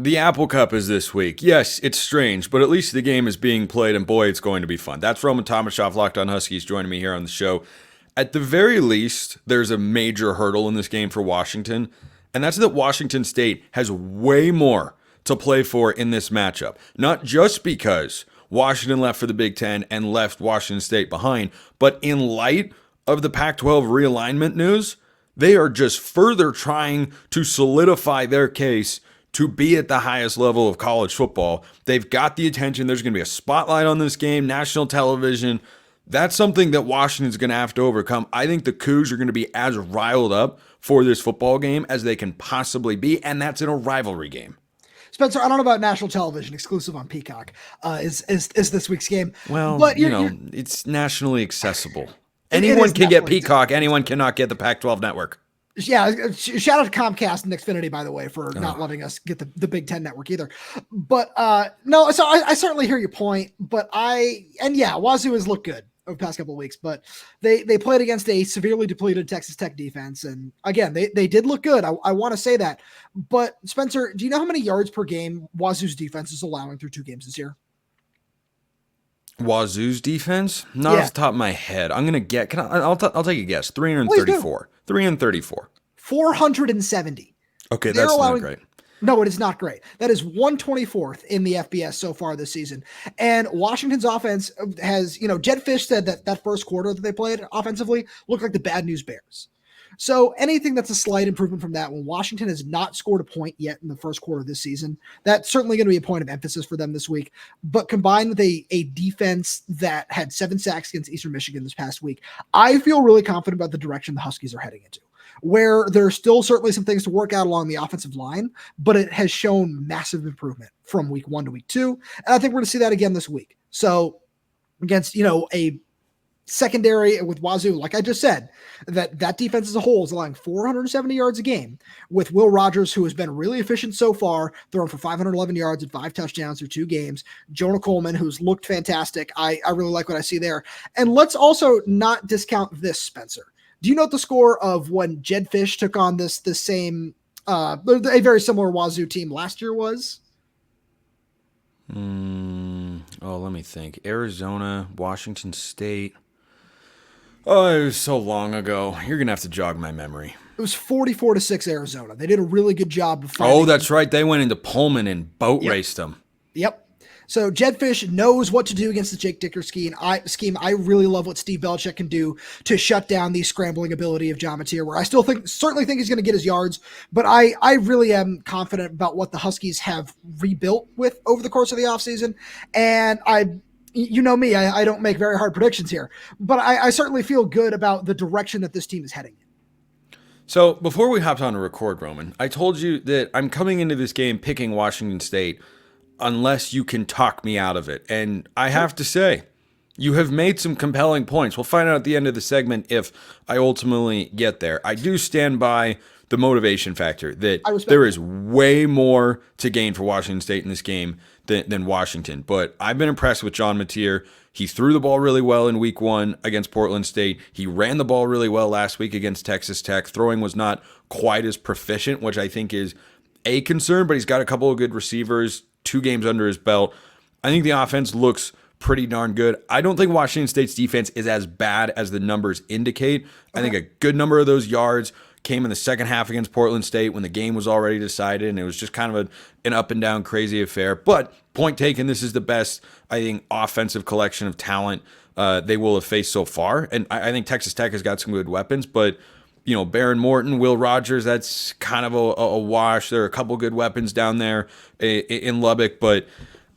The Apple Cup is this week. Yes, it's strange, but at least the game is being played, and boy, it's going to be fun. That's Roman Tomashoff, Locked On Huskies, joining me here on the show. At the very least, there's a major hurdle in this game for Washington, and that's that Washington State has way more to play for in this matchup. Not just because Washington left for the Big Ten and left Washington State behind, but in light of the Pac-12 realignment news, they are just further trying to solidify their case to be at the highest level of college football. They've got the attention. There's going to be a spotlight on this game, national television. That's something that Washington's going to have to overcome. I think the Cougs are going to be as riled up for this football game as they can possibly be, and that's in a rivalry game. Spencer, I don't know about national television exclusive on Peacock is this week's game. Well, but it's nationally accessible. Anyone can get Peacock. Anyone cannot get the Pac-12 network. Yeah, shout out to Comcast and Xfinity, by the way, for not letting us get the Big Ten network either. But no, so I certainly hear your point. But Wazoo has looked good over the past couple of weeks, but they played against a severely depleted Texas Tech defense. And again, they did look good. I want to say that. But Spencer, do you know how many yards per game Wazoo's defense is allowing through 2 games this year? Wazoo's defense? Not off the top of my head. I'm going to get, I'll take a guess. 334. 334. 470. Okay, that's not great. No, it is not great. That is 124th in the FBS so far this season. And Washington's offense has, Jed Fish said that first quarter that they played offensively looked like the Bad News Bears. So anything that's a slight improvement from that, when Washington has not scored a point yet in the first quarter of this season, that's certainly going to be a point of emphasis for them this week. But combined with a defense that had 7 sacks against Eastern Michigan this past week, I feel really confident about the direction the Huskies are heading into, where there's still certainly some things to work out along the offensive line, but it has shown massive improvement from week 1 to week 2. And I think we're going to see that again this week. So against, a secondary with Wazoo, like I just said, that defense as a whole is allowing 470 yards a game, with Will Rogers, who has been really efficient so far, throwing for 511 yards and 5 touchdowns through 2 games. Jonah Coleman, who's looked fantastic. I really like what I see there. And let's also not discount this, Spencer. Do you know what the score of when Jed Fish took on the same, a very similar Wazoo team last year was? Let me think. Arizona, Washington State. Oh, it was so long ago. You're going to have to jog my memory. It was 44-6 Arizona. They did a really good job of finding. Oh, that's right. They went into Pullman and boat raced them. Yep. So Jed Fish knows what to do against the Jake Dicker scheme. I really love what Steve Belichick can do to shut down the scrambling ability of John Mateer, where I certainly think he's going to get his yards, but I really am confident about what the Huskies have rebuilt with over the course of the offseason. And you know me, I don't make very hard predictions here, but I certainly feel good about the direction that this team is heading in. So before we hopped on to record, Roman, I told you that I'm coming into this game picking Washington State unless you can talk me out of it. And I have to say, you have made some compelling points. We'll find out at the end of the segment if I ultimately get there. I do stand by the motivation factor that there is way more to gain for Washington State in this game than Washington. But I've been impressed with John Mateer. He threw the ball really well in week 1 against Portland State. He ran the ball really well last week against Texas Tech. Throwing was not quite as proficient, which I think is a concern, but he's got a couple of good receivers, 2 games under his belt. I think the offense looks pretty darn good. I don't think Washington State's defense is as bad as the numbers indicate. I think a good number of those yards came in the second half against Portland State when the game was already decided, and it was just kind of an up and down crazy affair. But point taken, this is the best, I think, offensive collection of talent they will have faced so far. And I think Texas Tech has got some good weapons, but Baron Morton, Will Rogers, that's kind of a wash. There are a couple good weapons down there in Lubbock, but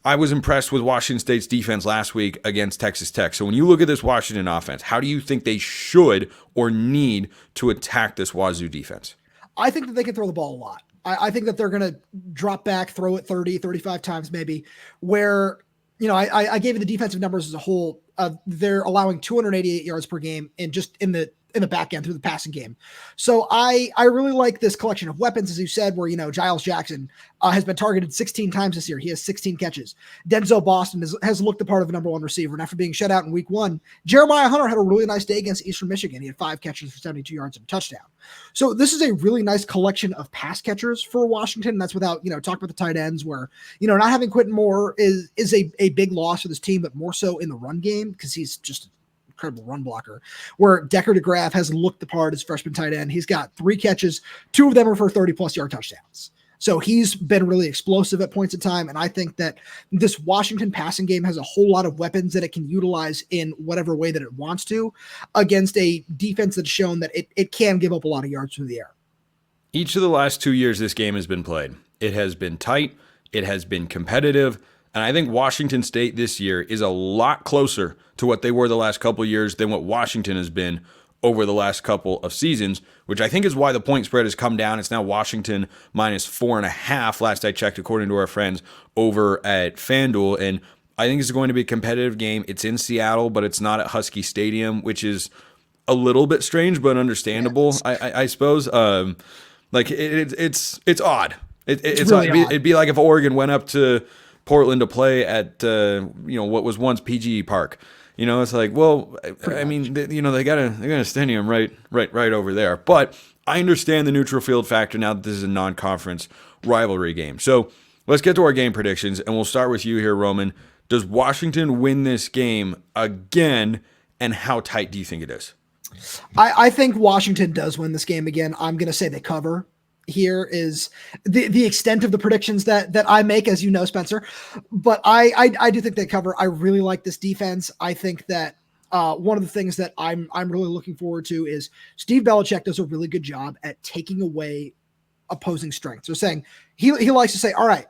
I was impressed with Washington State's defense last week against Texas Tech. So when you look at this Washington offense, how do you think they should or need to attack this Wazoo defense? I think that they can throw the ball a lot. I think that they're going to drop back, throw it 30, 35 times maybe, where, I gave you the defensive numbers as a whole. They're allowing 288 yards per game in the in the back end through the passing game. So I really like this collection of weapons, as you said, where, Giles Jackson has been targeted 16 times this year. He has 16 catches. Denzel Boston has looked the part of a number one receiver. And after being shut out in week 1, Jeremiah Hunter had a really nice day against Eastern Michigan. He had 5 catches for 72 yards and a touchdown. So this is a really nice collection of pass catchers for Washington. That's without, talk about the tight ends where, not having Quentin Moore is a big loss for this team, but more so in the run game because he's just incredible run blocker, where Decker DeGraff has looked the part as freshman tight end. He's got 3 catches, 2 of them are for 30-plus yard touchdowns. So he's been really explosive at points of time, and I think that this Washington passing game has a whole lot of weapons that it can utilize in whatever way that it wants to against a defense that's shown that it can give up a lot of yards through the air. Each of the last 2 years this game has been played, it has been tight, it has been competitive, and I think Washington State this year is a lot closer to what they were the last couple of years than what Washington has been over the last couple of seasons, which I think is why the point spread has come down. It's now Washington minus 4.5, last I checked, according to our friends over at FanDuel. And I think it's going to be a competitive game. It's in Seattle, but it's not at Husky Stadium, which is a little bit strange, but understandable, I suppose. It's odd. It's really odd. It'd be like if Oregon went up to Portland to play at what was once PGE Park. It's like, well, I mean, they got a stadium right over there. But I understand the neutral field factor now that this is a non-conference rivalry game. So let's get to our game predictions, and we'll start with you here, Roman. Does Washington win this game again, and how tight do you think it is? I think Washington does win this game again. I'm going to say they cover. Here is the extent of the predictions that I make, as you know, Spencer. But I do think they cover. I really like this defense. I think that one of the things that I'm really looking forward to is Steve Belichick does a really good job at taking away opposing strengths. So saying he likes to say, all right,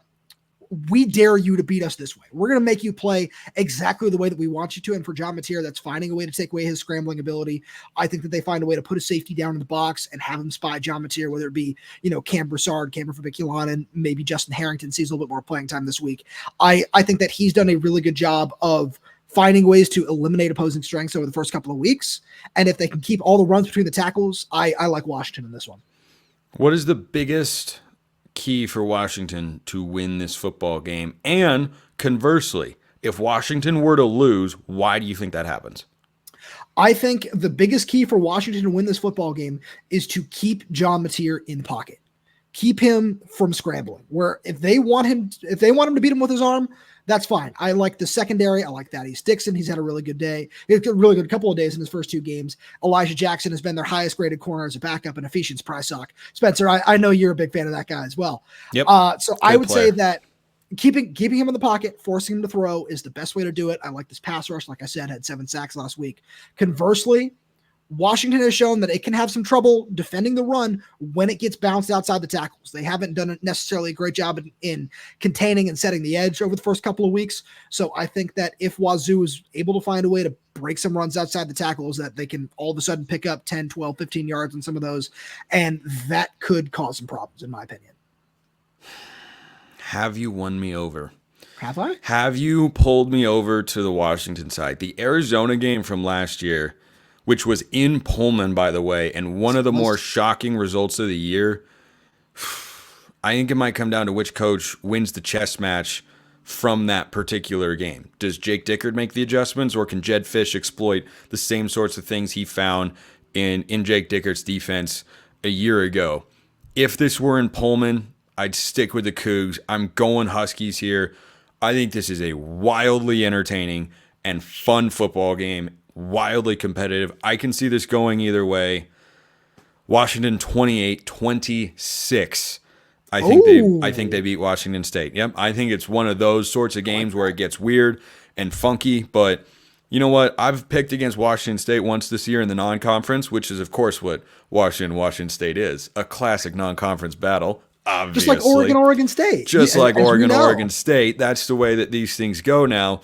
we dare you to beat us this way. We're going to make you play exactly the way that we want you to. And for John Mateer, that's finding a way to take away his scrambling ability. I think that they find a way to put a safety down in the box and have him spy John Mateer, whether it be, Cam Broussard, Cameron Fabiculon, and maybe Justin Harrington sees a little bit more playing time this week. I think that he's done a really good job of finding ways to eliminate opposing strengths over the first couple of weeks. And if they can keep all the runs between the tackles, I like Washington in this one. What is the biggest key for Washington to win this football game? And conversely, if Washington were to lose, why do you think that happens? I think the biggest key for Washington to win this football game is to keep John Mateer in the pocket. Keep him from scrambling. Where if they want him to beat him with his arm, that's fine. I like the secondary. I like Thaddeus Dixon. He's had a really good day. He's had a really good couple of days in his first 2 games. Elijah Jackson has been their highest graded corner as a backup in Ephesians Prysock. Spencer, I know you're a big fan of that guy as well. Yep. So I would say that keeping him in the pocket, forcing him to throw is the best way to do it. I like this pass rush. Like I said, had 7 sacks last week. Conversely, Washington has shown that it can have some trouble defending the run when it gets bounced outside the tackles. They haven't done necessarily a great job in containing and setting the edge over the first couple of weeks. So I think that if Wazoo is able to find a way to break some runs outside the tackles, that they can all of a sudden pick up 10, 12, 15 yards on some of those. And that could cause some problems, in my opinion. Have you won me over? Have I? Have you pulled me over to the Washington side? The Arizona game from last year, which was in Pullman, by the way, and one of the more shocking results of the year. I think it might come down to which coach wins the chess match from that particular game. Does Jake Dickert make the adjustments, or can Jed Fish exploit the same sorts of things he found in Jake Dickert's defense a year ago? If this were in Pullman, I'd stick with the Cougs. I'm going Huskies here. I think this is a wildly entertaining and fun football game. Wildly competitive. I can see this going either way. Washington 28-26. I think they beat Washington State. Yep. I think it's one of those sorts of games where it gets weird and funky, but you know what? I've picked against Washington State once this year in the non-conference, which is of course what Washington State is. A classic non-conference battle. Obviously. Just like Oregon State. Just like Oregon State. That's the way that these things go now.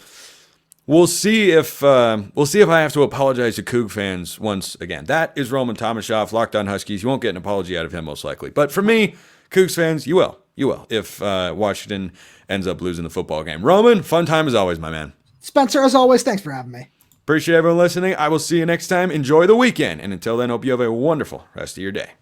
We'll see if I have to apologize to Coug fans once again. That is Roman Tomashoff, Locked On Huskies. You won't get an apology out of him most likely. But for me, Cougs fans, you will. You will if Washington ends up losing the football game. Roman, fun time as always, my man. Spencer, as always, thanks for having me. Appreciate everyone listening. I will see you next time. Enjoy the weekend. And until then, hope you have a wonderful rest of your day.